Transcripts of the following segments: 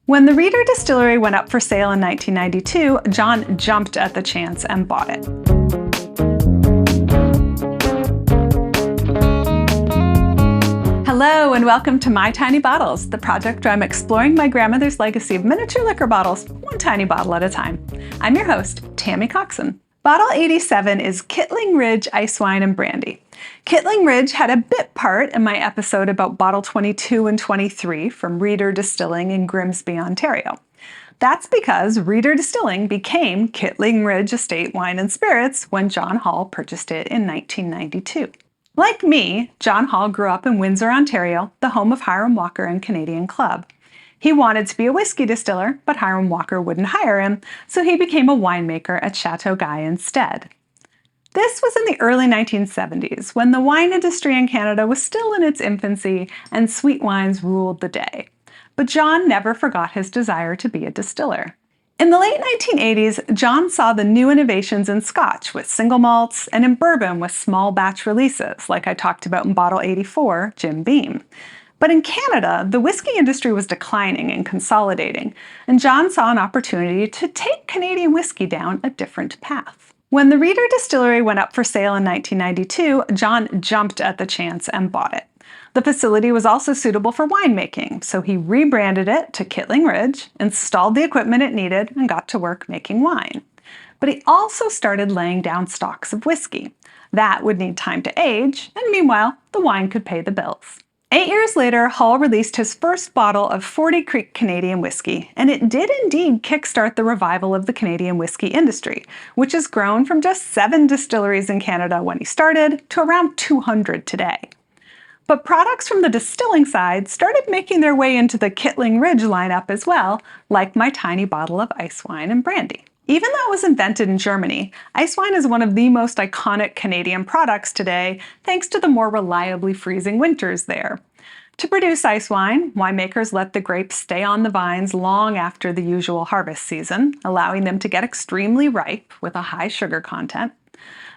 When the Rieder Distillery went up for sale in 1992, John jumped at the chance and bought it. Hello and welcome to My Tiny Bottles, the project where I'm exploring my grandmother's legacy of miniature liquor bottles, one tiny bottle at a time. I'm your host, Tammy Coxon. Bottle 87 is Kittling Ridge Icewine and Brandy. Kittling Ridge had a bit part in my episode about Bottle 22 and 23 from Rieder Distilling in Grimsby, Ontario. That's because Rieder Distilling became Kittling Ridge Estate Wine and Spirits when John Hall purchased it in 1992. Like me, John Hall grew up in Windsor, Ontario, the home of Hiram Walker and Canadian Club. He wanted to be a whiskey distiller, but Hiram Walker wouldn't hire him, so he became a winemaker at Chateau Guy instead. This was in the early 1970s, when the wine industry in Canada was still in its infancy and sweet wines ruled the day. But John never forgot his desire to be a distiller. In the late 1980s, John saw the new innovations in Scotch with single malts and in bourbon with small batch releases, like I talked about in Bottle 84, Jim Beam. But in Canada, the whiskey industry was declining and consolidating, and John saw an opportunity to take Canadian whiskey down a different path. When the Rieder Distillery went up for sale in 1992, John jumped at the chance and bought it. The facility was also suitable for winemaking, so he rebranded it to Kittling Ridge, installed the equipment it needed, and got to work making wine. But he also started laying down stocks of whiskey. That would need time to age, and meanwhile, the wine could pay the bills. 8 years later, Hall released his first bottle of Forty Creek Canadian whiskey, and it did indeed kickstart the revival of the Canadian whiskey industry, which has grown from just 7 distilleries in Canada when he started to around 200 today. But products from the distilling side started making their way into the Kittling Ridge lineup as well, like my tiny bottle of Icewine and Brandy. Even though it was invented in Germany, Icewine is one of the most iconic Canadian products today, thanks to the more reliably freezing winters there. To produce Icewine, winemakers let the grapes stay on the vines long after the usual harvest season, allowing them to get extremely ripe with a high sugar content.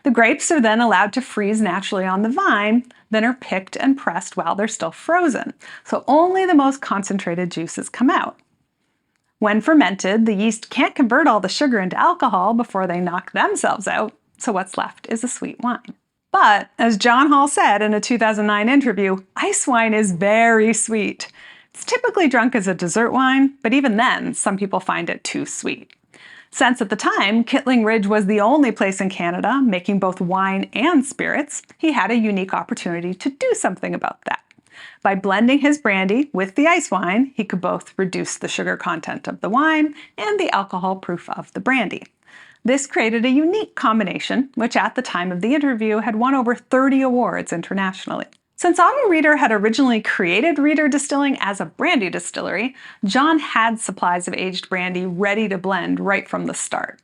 The grapes are then allowed to freeze naturally on the vine, then are picked and pressed while they're still frozen, so only the most concentrated juices come out. When fermented, the yeast can't convert all the sugar into alcohol before they knock themselves out, so what's left is a sweet wine. But, as John Hall said in a 2009 interview, Icewine is very sweet. It's typically drunk as a dessert wine, but even then, some people find it too sweet. Since at the time, Kittling Ridge was the only place in Canada making both wine and spirits, he had a unique opportunity to do something about that. By blending his brandy with the ice wine, he could both reduce the sugar content of the wine and the alcohol proof of the brandy. This created a unique combination, which at the time of the interview had won over 30 awards internationally. Since Otto Rieder had originally created Rieder Distilling as a brandy distillery, John had supplies of aged brandy ready to blend right from the start.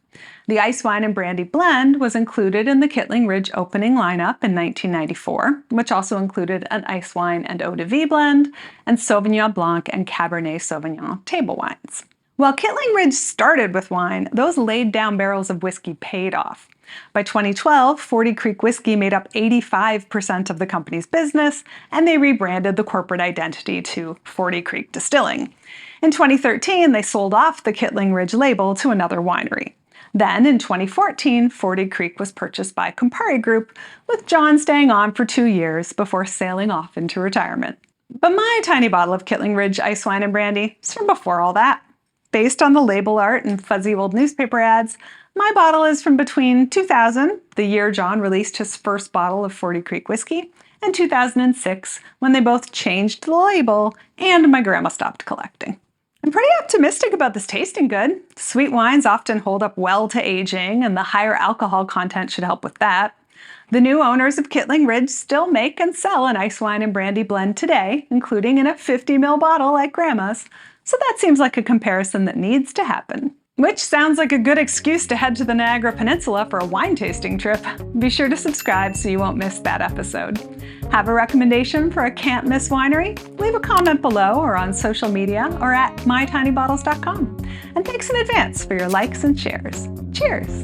The Icewine and Brandy blend was included in the Kittling Ridge opening lineup in 1994, which also included an Icewine and Eau de Vie blend, and Sauvignon Blanc and Cabernet Sauvignon table wines. While Kittling Ridge started with wine, those laid down barrels of whiskey paid off. By 2012, Forty Creek Whisky made up 85% of the company's business, and they rebranded the corporate identity to Forty Creek Distilling. In 2013, they sold off the Kittling Ridge label to another winery. Then, in 2014, Forty Creek was purchased by Campari Group, with John staying on for 2 years before sailing off into retirement. But my tiny bottle of Kittling Ridge Icewine and Brandy is from before all that. Based on the label art and fuzzy old newspaper ads, my bottle is from between 2000, the year John released his first bottle of Forty Creek Whisky, and 2006, when they both changed the label and my grandma stopped collecting. I'm pretty optimistic about this tasting good. Sweet wines often hold up well to aging, and the higher alcohol content should help with that. The new owners of Kittling Ridge still make and sell an Icewine and Brandy blend today, including in a 50ml bottle like Grandma's, so that seems like a comparison that needs to happen. Which sounds like a good excuse to head to the Niagara Peninsula for a wine tasting trip. Be sure to subscribe so you won't miss that episode. Have a recommendation for a can't miss winery? Leave a comment below or on social media or at mytinybottles.com. And thanks in advance for your likes and shares. Cheers!